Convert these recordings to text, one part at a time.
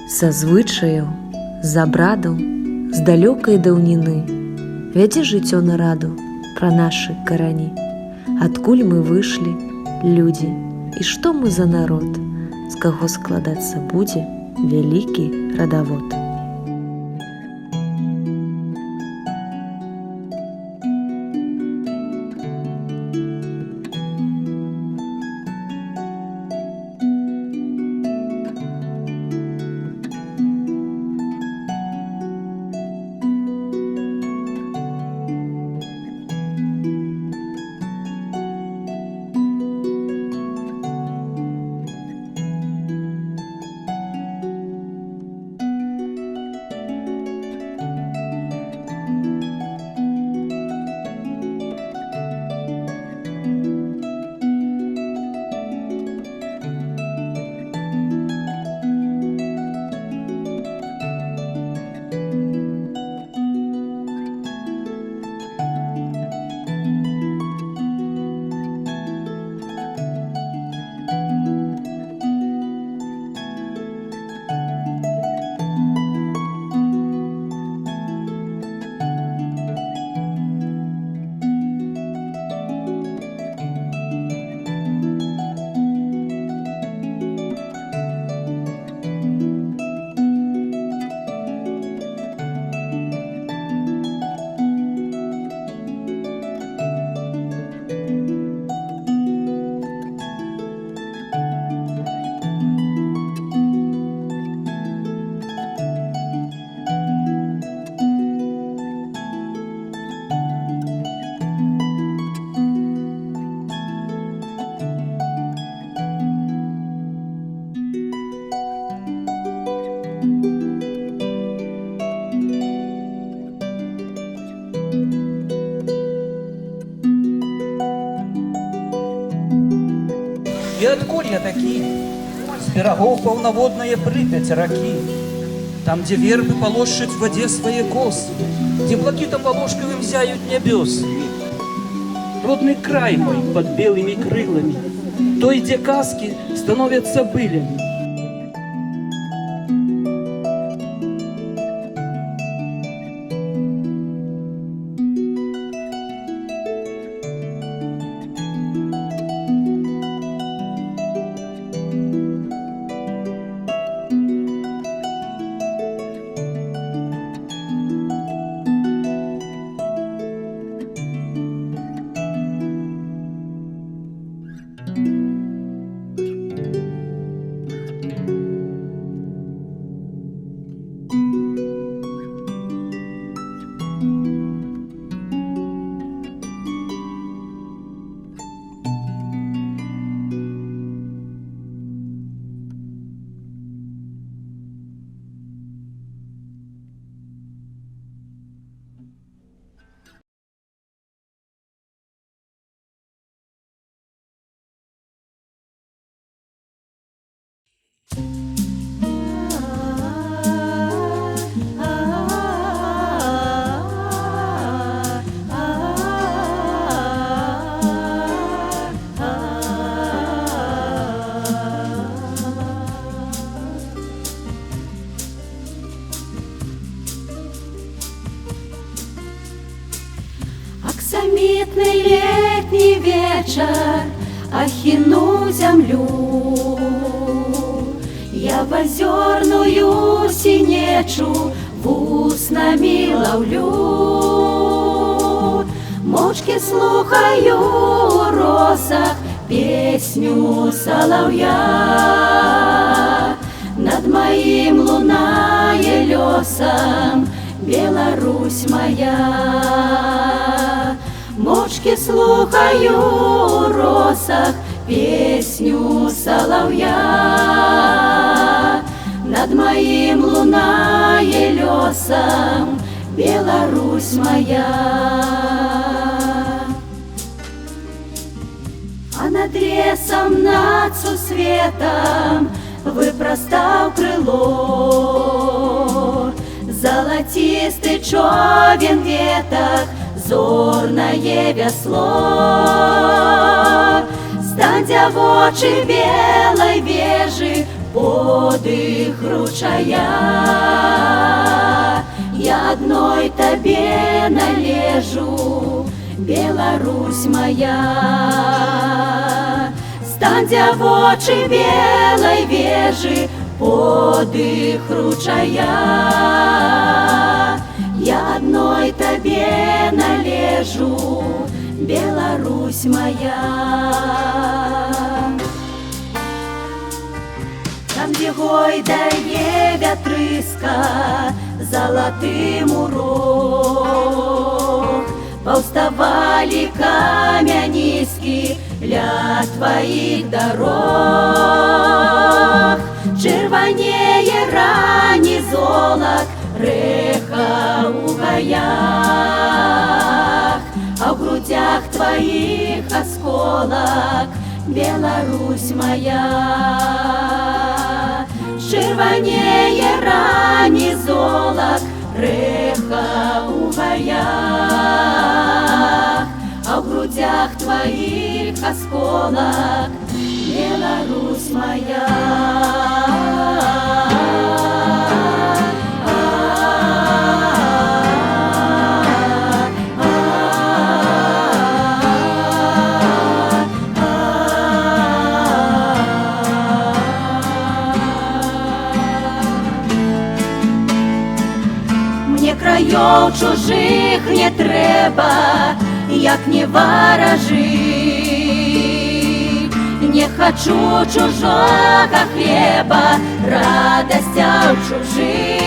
Са звычаяў, з абрадаў, з далёкай даўніны вядзе жыццё нараду пра нашы карані. Адкуль мы выйшлі, людзі, і што мы за народ, з каго складацца будзе вялікі радавод. И откуль я таки? С берегов полноводная Припять раки. Там, где вербы полощут в воде свои косы, где блакитом волошковым зяют небес. Родный край мой под белыми крылами, той, где каски становятся былями. Аксамітний летний вечер охину землю. Я в озерную синечу вуснами ловлю. Молчки слухаю у росах песню соловья. Над моим лунае лесом Беларусь моя. Молчки слухаю у росах песню соловья. Над моим лунае лесом Беларусь моя. А над лесом, над сусветом выпростал крыло. Золотистый човен веток, зорное весло. Стань в очи белой вежи, подых ручая. Я одной Тебе належу, Беларусь моя. Стань в очи белой вежи, подых ручая. Я одной Тебе належу, Беларусь моя. Там, где гойдае вятрыска золотым урок, паўставалі камяніскі ля Тваіх дорог. Чырванее рані золак рэха ў гаях, а ў грудях Тваіх асколак, Беларусь моя. Чырванее рані золак рэха ў гаях, а ў грудях Тваіх асколак, Беларусь моя. Мне краёў чужых не трэба, як не варажы. Не хочу чужого хлеба, радостяў чужых.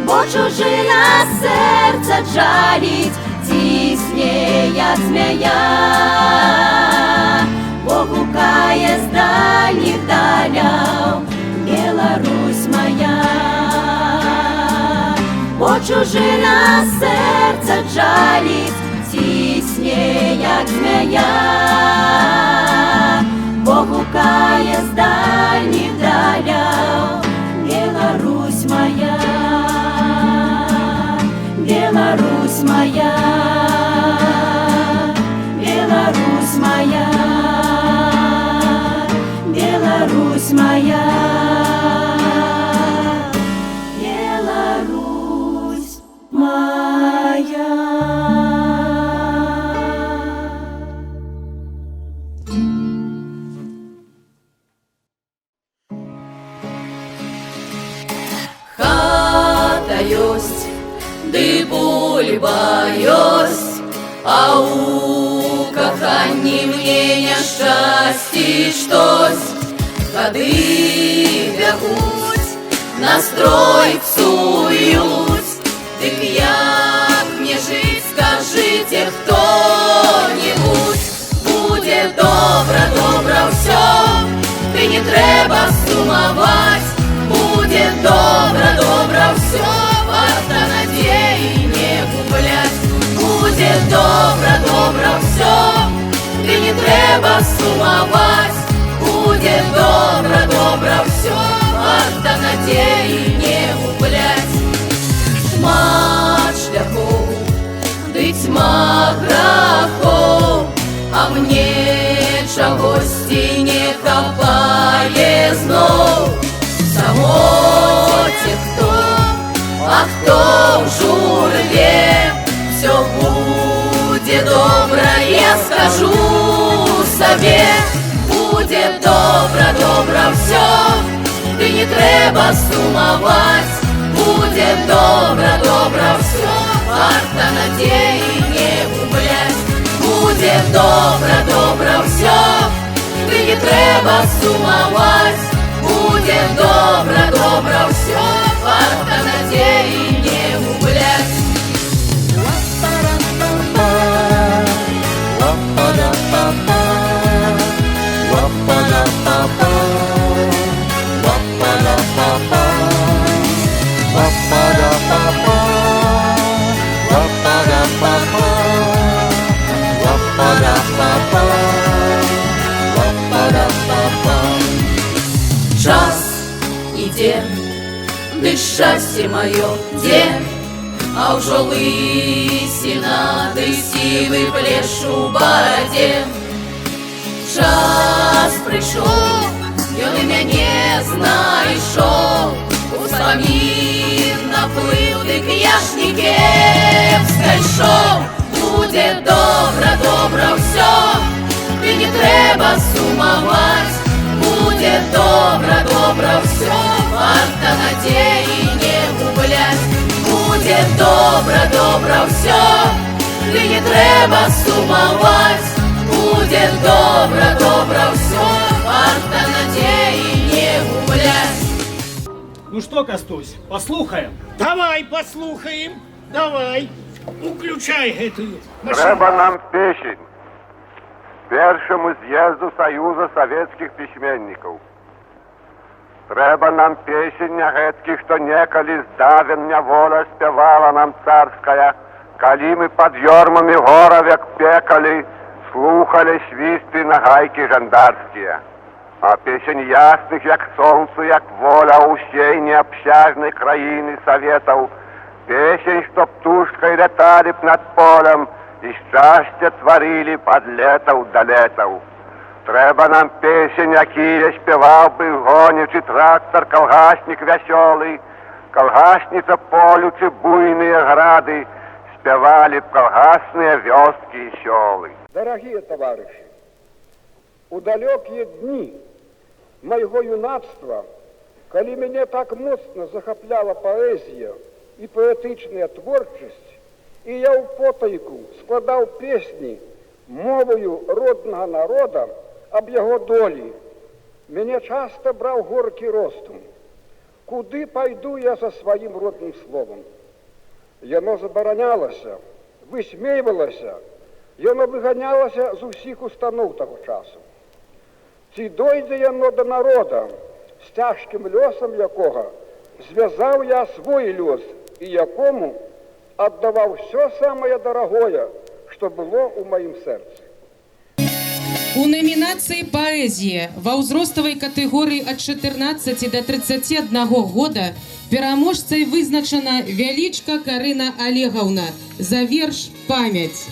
Бо чужына сэрца жаліць, цісне, як змяя. Бо гукае з дальніх даляў, Беларусь моя. Бо чужына сэрца жаліць, цісне, як змяя. Бо гукае з дальніх даляў, Беларусь моя. Беларусь моя. Беларусь моя. Беларусь моя. Беларусь моя. Хата ёсць, ды бульба ёсць, а у каханні мне няшчасці штось. Гады бягуць, настрой псуюць, дык як мне жыць, скажыце хто-нибудь. Будзе добра, добра ўсё, ды не трэба сумаваць. Будет добро, добро все, варто надеи не гублять. Будет добро, добро все, и не треба сумовать. Будет добро, добро все, варто надеи не гублять. Шмат шляхов, ды тьма грахов, а мне чагосьці не хапае зноў. Самоте кто, а кто в журбе, все будет добро, я скажу себе. Будет добро, добро все, ты не треба сумовать. Будет добро, добро все, варто надеи не гублять. Будет добро, добро все, ты не треба сумовать. Будет добро, добро все, варто надеи не гублять. Час ідзе, ды шчасце маё дзе, а ўжо лысіна ды сівы плеш у барадзе. Час прыйшоў, знайшов, успамін наплив, дик я ж ні кепска йшов. Буде добре, добре все, і не треба сумовать. Буде добре, добре все, варто надії не гублять. Буде добре, добре все, і не треба сумовать. Буде добре, добре все, варто надії не гублять. Ну что, Костусь, послухаем? Давай послухаем, давай. Уключай гэтую машину. Треба нам песень першому з'їзду Союза советских письменников. Треба нам песень гэткіх, што некалі здавен няволя спявала нам царская, калі мы под ёрмамі горавек пекалі, слухали свисты на гайки жандарские. А песень ясных, як солнце, як воля усей необщажной краины Советов, песень, что птушкой летали б над полем и счастье творили под летов до летов. Треба нам песень, якія спевал бы гонючий трактор, колгасник веселый, колгасница полючи буйные грады, спевали б колгасные вёски и селы. Дорогие товарищи, у далекие дни моего юнацтва, коли меня так моцно захопляла поэзия и поэтичная творчесть, и я у потайку складал песни мовою родного народа об его долі, меня часто брал горький ростом. Куды пойду я за своим родным словом? Яно забаранялося, висмейвалося, яно выганялася з усіх установ того часу. Ці дойде яно до народа, з тяжким льосом якого зв'язав я свой льос, і якому отдавав все самое дорогое, что было у моим сердце. У номінації «Паэзія» ва ўзроставай катэгорыі ад 14 до 31 года пераможцай вызначана Вялічка Карына Олегаўна за верш «Памяць».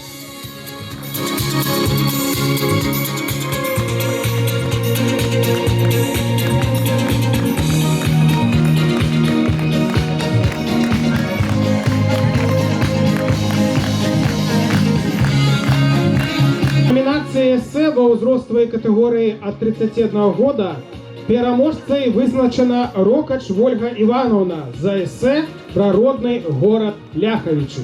Номінація эссе ва ўзроставай катэгорыі ад 31 года пераможцай вызначана Рокач Вольга Івановна за эссе пра родны горад Ляхавічы.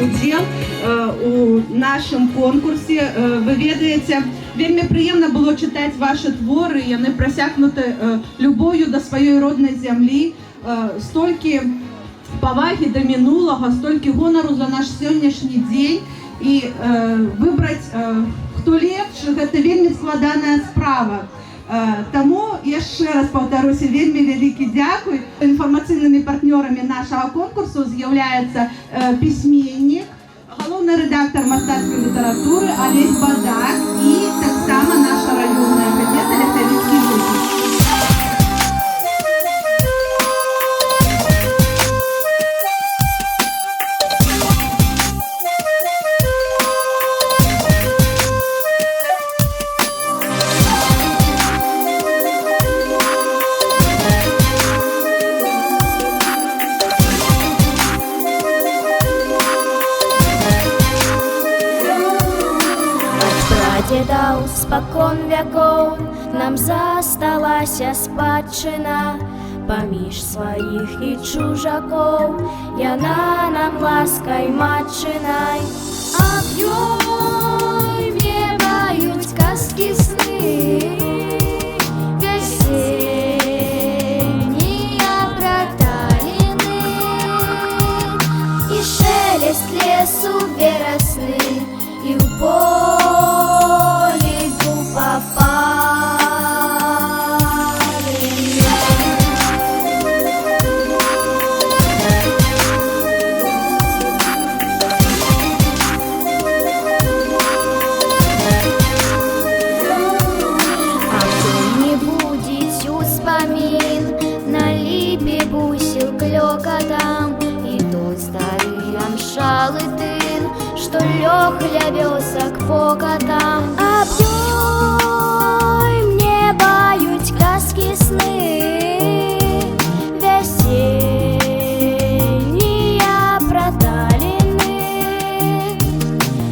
Удзел у нашым конкурсе. Вы ведаеце, вельмі прыемна было чытаць ваши творы, яны прасякнуты любоўю да сваёй роднай зямлі, столькі павагі да мінулага, столькі гонару за наш сённяшні дзень, і выбраць хто лепш, гэта вельмі складаная справа. Таму яшчэ раз паўтаруся, вельмі вялікі дзякуй. Інфармацыйнымі партнёрамі нашага конкурсу з'яўляецца пісьменнік, галоўны рэдактар мастацкай літаратуры Алесь Бадак і таксама наша раённая газета «Ляхавіцкі выпуск». Дедаў спакон вякоў нам засталася спадчына, паміж сваіх і чужакоў яна нам ласкай матчынай. Аб ёй веваюць казкі сны, вясеннія праталіны і шелест лесу верасны, і ў полі дуба паліны. клёкотам, и тот старый амшалы тын, что лёг для вёсок по котам. Обдуй мне бают сказки сны, весенняя проталины,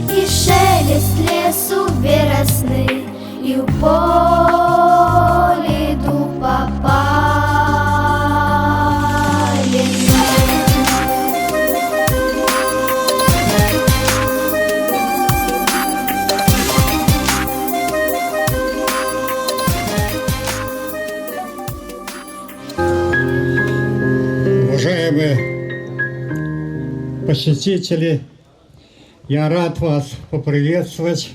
и шелест лесу веросны, и в поле дуба Уважаемые посетители, я рад вас поприветствовать.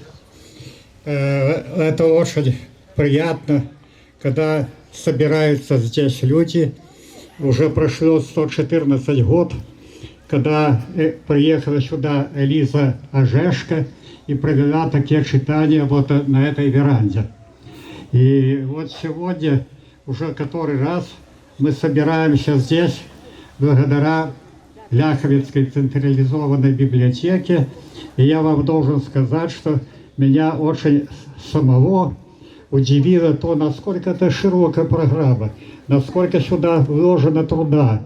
Это очень приятно, когда собираются здесь люди. Уже прошло 114 год, когда приехала сюда Элиза Ожешко и провела такие читания вот на этой веранде. И вот сегодня уже который раз мы собираемся здесь благодаря Ляховецкой централизованной библиотеке. И я вам должен сказать, что меня очень самого удивило то, насколько это широкая программа, насколько сюда вложено труда.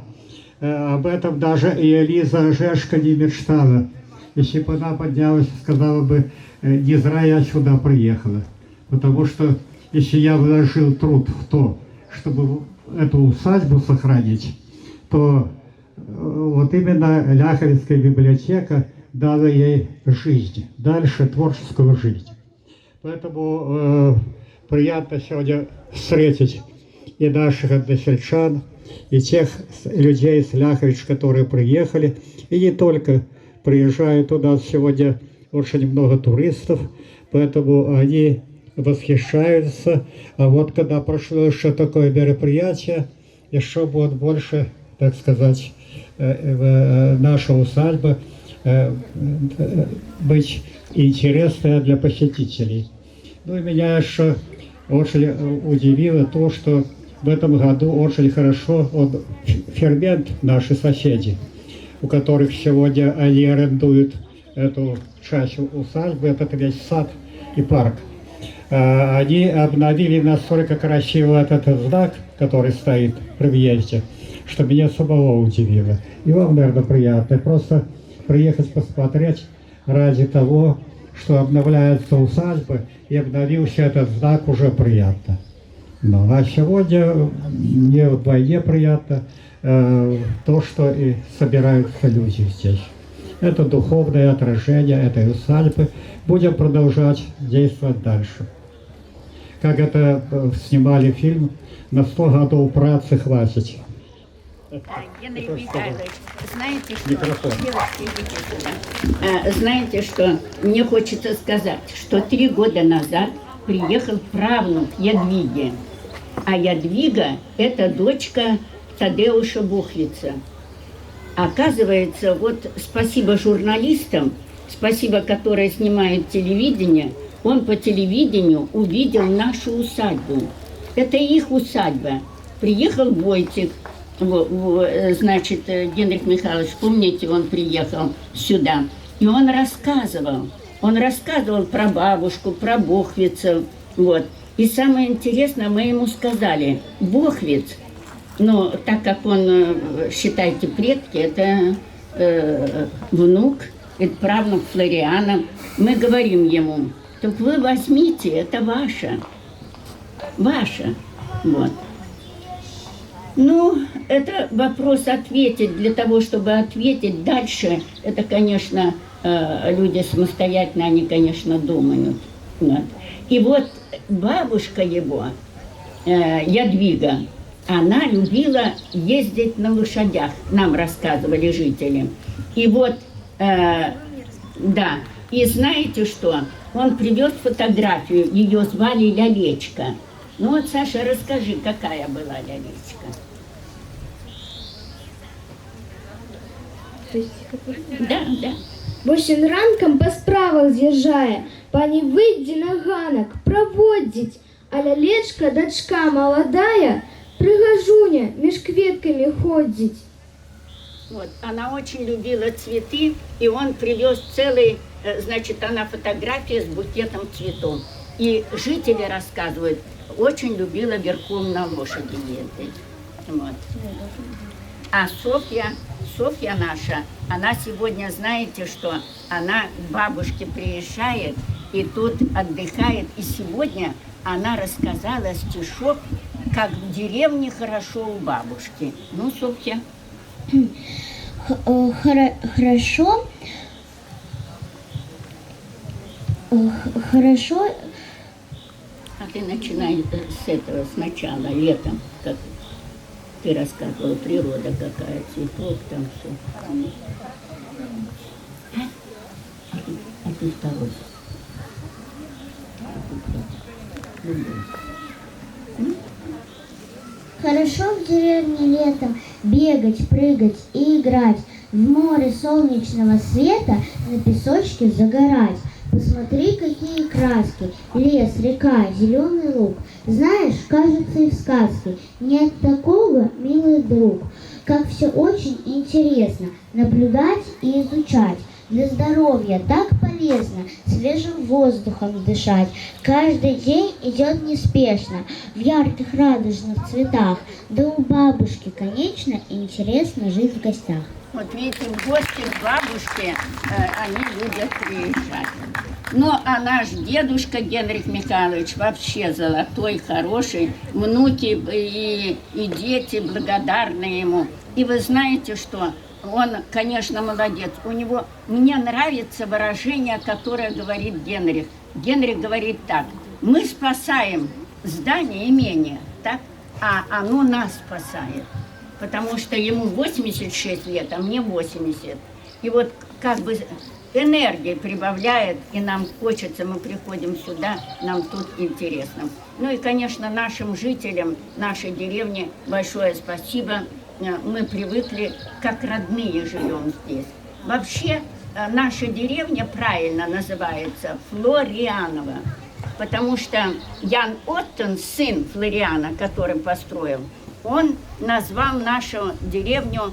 Об этом даже и Элиза Ожешко не мечтала. Если бы она поднялась и сказала бы, не зря я сюда приехала. Потому что если я вложил труд в то, чтобы эту усадьбу сохранить, то вот именно Ляховецкая библиотека дала ей жизнь, дальше творческую жизнь. Поэтому приятно сегодня встретить и наших односельчан, и тех людей из Ляхович, которые приехали, и не только приезжают у нас сегодня очень много туристов, поэтому они восхищаются. А вот когда прошло еще такое мероприятие, еще будет больше, так сказать, наша усадьба быть интересная для посетителей. Ну и меня еще очень удивило то, что в этом году очень хорошо фермент наши соседи, у которых сегодня они арендуют эту часть усадьбы, этот весь сад и парк. Они обновили настолько красиво этот знак, который стоит при въезде, что меня самого удивило. И вам, наверное, приятно просто приехать посмотреть ради того, что обновляется усадьба, и обновился этот знак, уже приятно. Ну, а сегодня мне вдвойне приятно то, что и собираются люди здесь. Это духовное отражение этой усадьбы. Будем продолжать действовать дальше. Как это снимали фильм, на 100 годов працы хватит. Генрих Михайлович, знаете что, мне хочется сказать, что 3 года назад приехал правнук Ядвиги. А Ядвига – это дочка Тадеуша Бухвица. Оказывается, вот спасибо журналистам, спасибо, которые снимают телевидение, он по телевидению увидел нашу усадьбу. Это их усадьба. Приехал Войтик, значит, Генрих Михайлович, помните, он приехал сюда, и он рассказывал про бабушку, про Бухвицев, вот. И самое интересное, мы ему сказали, Бухвиц, но так как он, считайте, предки, это внук, это правнук Флориана, мы говорим ему, так вы возьмите, это ваше, вот. Ну, это вопрос ответить. Для того, чтобы ответить дальше, это, конечно, люди самостоятельно, они, конечно, думают. Вот. И вот бабушка его, Ядвига, она любила ездить на лошадях, нам рассказывали жители. И вот, да, и знаете что? Он привез фотографию, ее звали Лялечка. Ну вот, Саша, расскажи, какая была Лялечка? Да. Восень ранком по справах з'їжджає, пані вийде на ганок, проводить, а лялечка, дочка молодая, пригожуня, меж кветками ходить. Вот. Она очень любила цветы, и он привез целый, значит, она фотография с букетом цветов. И жители рассказывают, очень любила верхом на лошади ездить. Вот. А Софья наша, она сегодня, знаете что, она к бабушке приезжает и тут отдыхает. И сегодня она рассказала стишок, как в деревне хорошо у бабушки. Ну, Софья. Хорошо. Хорошо. А ты начинай с этого сначала, летом, как ты рассказывала, природа какая, цветок, там все. А ты второй. Хорошо в деревне летом бегать, прыгать и играть, в море солнечного света на песочке загорать. Посмотри, какие краски, лес, река, зеленый луг. Знаешь, кажется, и в сказке нет такого, милый друг. Как все очень интересно наблюдать и изучать. Для здоровья так полезно свежим воздухом дышать. Каждый день идет неспешно, в ярких радужных цветах. Да у бабушки, конечно, интересно жить в гостях. Вот видите, в гости к бабушке они любят приезжать. Ну, а наш дедушка Генрих Михайлович вообще золотой, хороший. Внуки и дети благодарны ему. И вы знаете, что он, конечно, молодец. Мне нравится выражение, которое говорит Генрих. Генрих говорит так: мы спасаем здание, имение, так? А оно нас спасает. Потому что ему 86 лет, а мне 80. И вот как бы энергия прибавляет, и нам хочется, мы приходим сюда, нам тут интересно. Ну и, конечно, нашим жителям нашей деревни большое спасибо. Мы привыкли, как родные живем здесь. Вообще, наша деревня правильно называется Флорианово, потому что Ян Оттон, сын Флориана, который построил, он назвал нашу деревню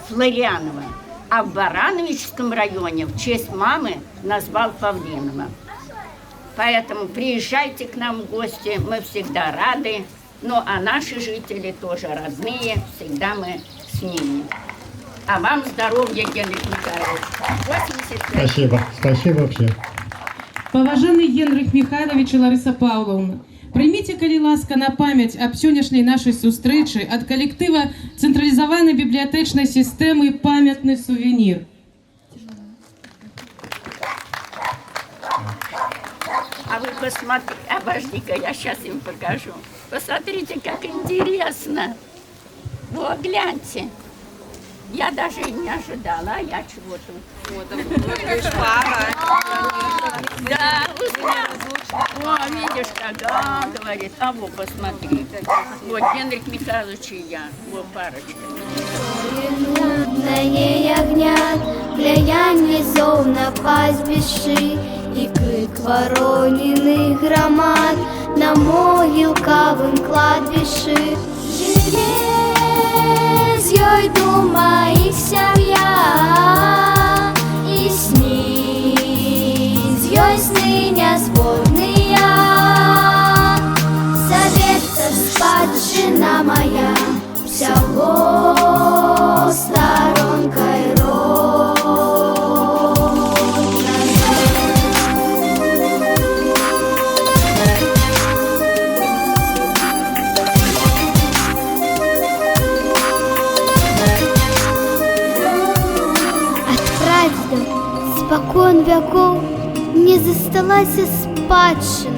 Флорианово, а в Барановичском районе в честь мамы назвал Павлинова. Поэтому приезжайте к нам в гости, мы всегда рады. Ну, а наши жители тоже родные, всегда мы с ними. А вам здоровья, Генрих Михайлович. 85. Спасибо всем. Паважаны Генрих Михайлович и Лариса Павловна, прыміце, калі ласка, на памяць аб сённяшняй нашай сустрэчы ад калектыва цэнтралізаванай бібліятэчнай сістэмы памятны сувенір. А вы посмотрите, обожди-ка, я сейчас им покажу. Посмотрите, как интересно. Вот, гляньте. Я даже и не ожидала, а я чего тут. Да, о, видишь, да, говорит. А вот, посмотри. Вот, Генрих Михайлович и я. Вот, парочка. На ней огнят, глянь, зов на пастбищі, і крик ворониних громад на могилкавым кладбищі. Живе з ёй дума их сям'я, і сні з ёй сны неспорные. Завецца спадчына моя, всяго сторонкой спокон веков не засталася спадщина.